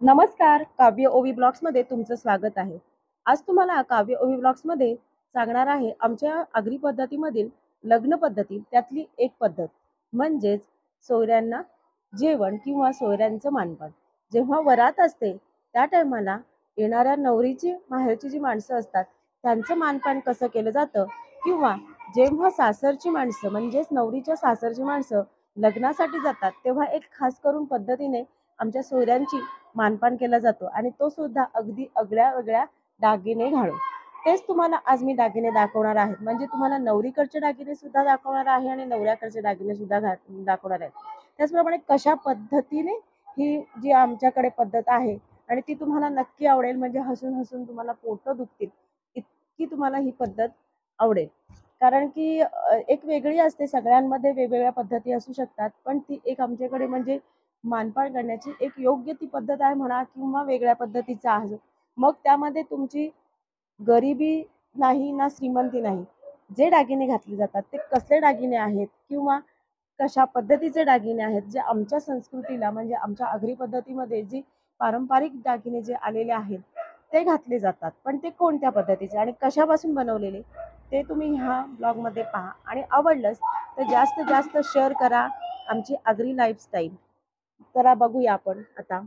नमस्कार, काव्य ओवी ब्लॉग्समध्ये तुमचं स्वागत आहे। आज तुम्हाला काव्य ओवी ब्लॉग्समध्ये सांगणार आहे आमच्या आगरी पद्धतीमधील लग्न पद्धती त्यातली एक पद्धत म्हणजेच सोयऱ्यांना जेवण किंवा सोयऱ्यांचं मानपान। जेव्हा वरात असते त्या टायमाला येणाऱ्या नवरीची माहेरची जी माणसं असतात त्यांचं मानपान कसं केलं जातं किंवा जेव्हा सासरची माणसं म्हणजेच नवरीच्या सासरची माणसं लग्नासाठी जातात तेव्हा एक खास करून पद्धतीने आमच्या सोयऱ्यांची मानपान केला जातो आणि तो सुद्धा अगदी आगळ्या वेगळ्या दागिने घालून। तेच तुम्हाला आज मी दागिने दाखवणार आहे, म्हणजे तुम्हाला नवरीकडचे दागिने सुद्धा दाखवणार आहे आणि नवऱ्याकडचे दागिने सुद्धा दाखवणार आहे। त्याचप्रमाणे कशा पद्धतीने ही जी आमच्याकडे पद्धत आहे आणि ती तुम्हाला नक्की आवडेल, म्हणजे हसून हसून तुम्हाला पोट दुखतील इतकी तुम्हाला ही पद्धत आवडेल। कारण की एक वेगळी असते, सगळ्यांमध्ये वेगवेगळ्या पद्धती असू शकतात, पण ती एक आमच्याकडे म्हणजे मानपान करण्याची एक योग्य ती पद्धत आहे म्हणा किंवा वेगळ्या पद्धतीचा आहे। मग त्यामध्ये तुमची गरिबी नाही ना श्रीमंती नाही। जे दागिने घातले जातात ते कसले दागिने आहेत किंवा कशा पद्धतीचे दागिने आहेत, जे आमच्या संस्कृतीला म्हणजे आमच्या आगरी पद्धतीमध्ये जी पारंपरिक दागिने जे आलेले आहेत ते घातले जातात, पण ते कोणत्या पद्धतीचे आणि कशापासून बनवलेले ते तुम्ही ह्या ब्लॉगमध्ये पहा आणि आवडलंच तर जास्तीत जास्त शेअर करा आमची आगरी लाईफस्टाईल। तर बघूया आपण आता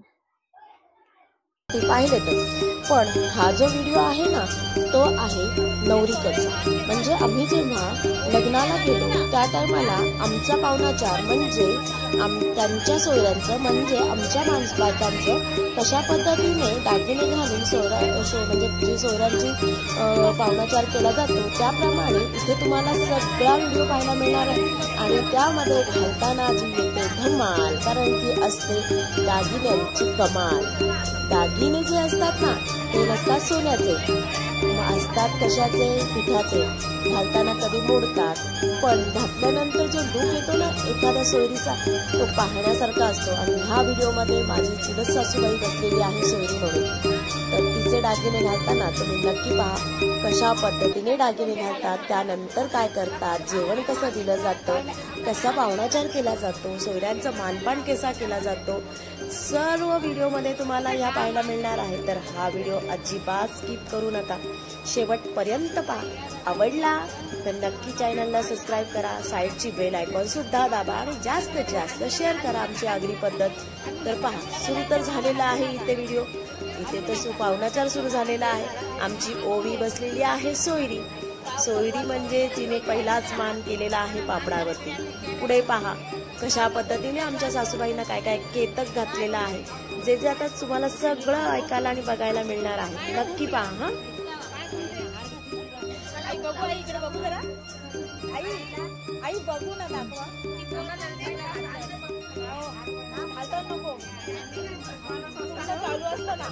ते पाहिलेतच, पण हा जो व्हिडिओ आहे ना तो आहे नवरीकडचा। म्हणजे आम्ही जेव्हा लग्नाला गेलो त्या टायमाला आमचा पाहुणाचार म्हणजे त्यांच्या सोयऱ्यांचं म्हणजे आमच्या बायकांचं कशा पद्धतीने दागिने घालून म्हणजे जी सोयऱ्यांची पाहुणाचार केला जातो त्याप्रमाणे इथे तुम्हाला सगळा व्हिडिओ पाहायला मिळणार आहे। आणि त्यामध्ये घालताना जी येते धमाल, कारण की असते दागिन्यांची कमाल। दागिने जे असतात ना ते नसतात सोन्याचे, असतात कशाचे, पिठाचे। घालताना कधी मोडतात, पण घातल्यानंतर जो लुक येतो ना एखाद्या सोयरीचा तो पाहण्यासारखा असतो। आणि ह्या व्हिडिओमध्ये माझी चुलत सासूबाई बसलेली आहे सोयरी म्हणून, तर तिचे दागिने घालताना तुम्ही नक्की पहा कशा पद्धतीने दागिने घालतात, त्यानंतर काय करतात, जेवण कसं दिलं जातं, कसा पाहुणाचार केला जातो, सोयऱ्यांचं मानपान कसा केला जातो, सर्व व्हिडिओमध्ये तुम्हाला ह्या पाहायला मिळणार आहे। तर हा व्हिडिओ अजिबात स्किप करू नका, शेवटपर्यंत पहा। आवडला तर नक्की चॅनलला सबस्क्राईब करा, साईडची बेल आयकॉन सुद्धा दाबा आणि जास्तीत जास्त शेअर करा आमची आगरी पद्धत। तर पहा सुरू तर झालेला आहे इथे व्हिडिओ, इथे तर पाहुणाचार सुरू झालेला आहे। आमची ओवी बसलेली आहे सोयरी। सोयरी म्हणजे तिने पहिलाच मान केलेला आहे पापडावरती। पुढे पहा कशा पद्धतीने आमच्या सासूबाईंना काय काय केतक घातलेला आहे, जे जे आता तुम्हाला सगळं ऐकायला आणि बघायला मिळणार आहे। नक्की पहा हा। आई बघू, आई इकडे बघू जरा, आई आई बघू ना, दाखवा हालता नको, चालू असतं ना।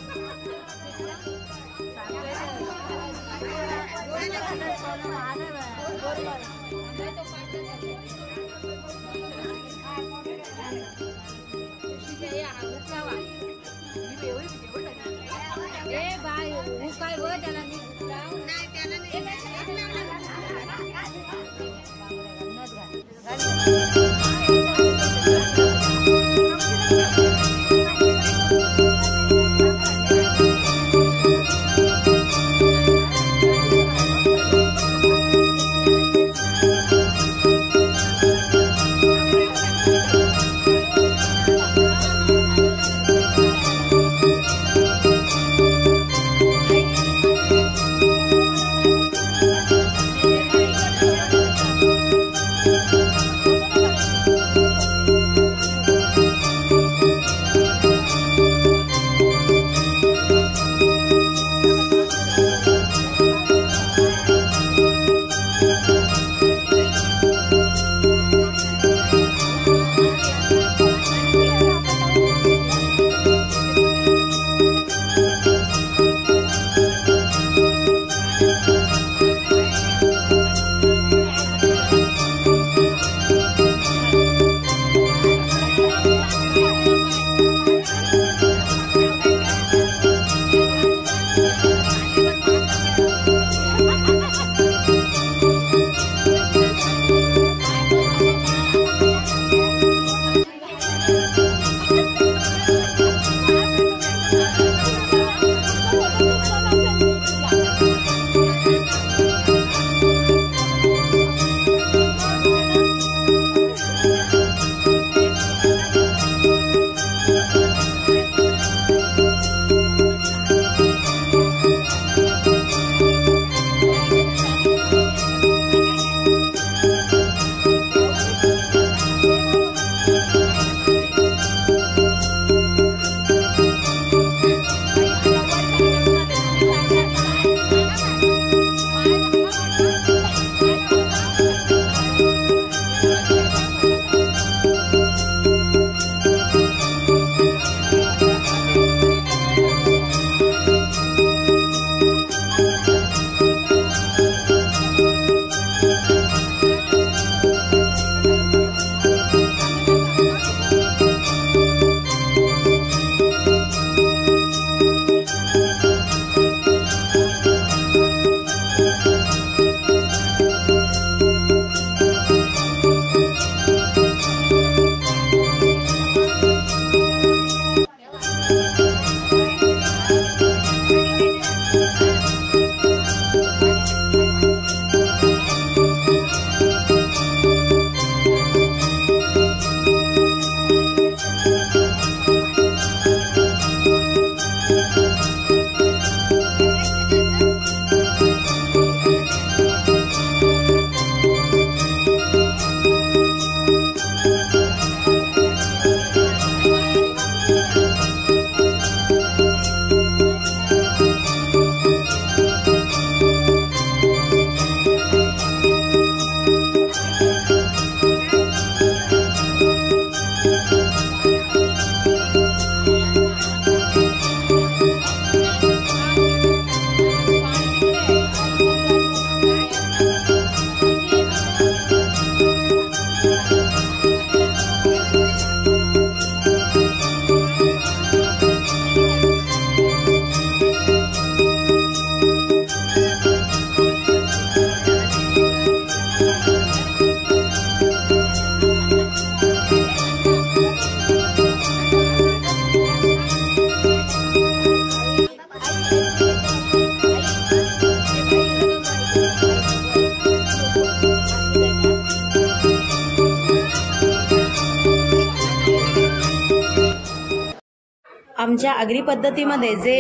आमच्या आगरी पद्धतीमध्ये जे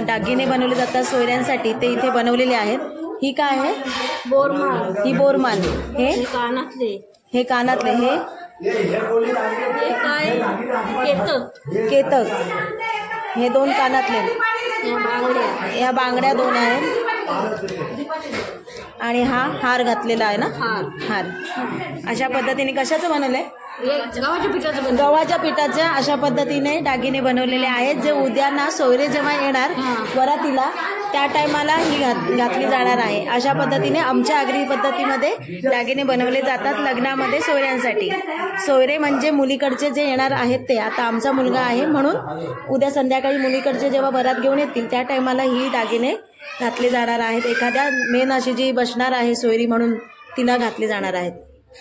दागिने बनवले जातात सोयऱ्यांसाठी ते इथे बनवलेले आहेत. ही काय आहे? बोरमाळ. ही बोरमाळ. हे कानातले. हे कानातले. हे काय? केतक. केतक. हे 2 कानातले. या बांगड्या. या बांगड्या 2 आहेत. आणि हा हार घातलेला आहे ना? हार. अशा पद्धतीने कशाचं बनवलंय? गव्हाच्या पिठाचं. गव्हाच्या पिठाच्या अशा पद्धतीने दागिने बनवलेले आहेत, जे उद्या ना सोयरे जेव्हा येणार वरातीला त्या टायमाला ही घातली जाणार आहे. अशा पद्धतीने आमच्या आगरी पद्धतीमध्ये दागिने बनवले जातात लग्नामध्ये सोयऱ्यांसाठी. सोयरे म्हणजे मुलीकडचे जे येणार आहेत ते. आता आमचा मुलगा आहे म्हणून उद्या संध्याकाळी मुलीकडचे जेव्हा बरात घेऊन येतील त्या टायमाला ही दागिने घातले जाणार आहेत. एखाद्या मेन अशी जी बसणार आहे सोयरी म्हणून तिला घातले जाणार आहेत.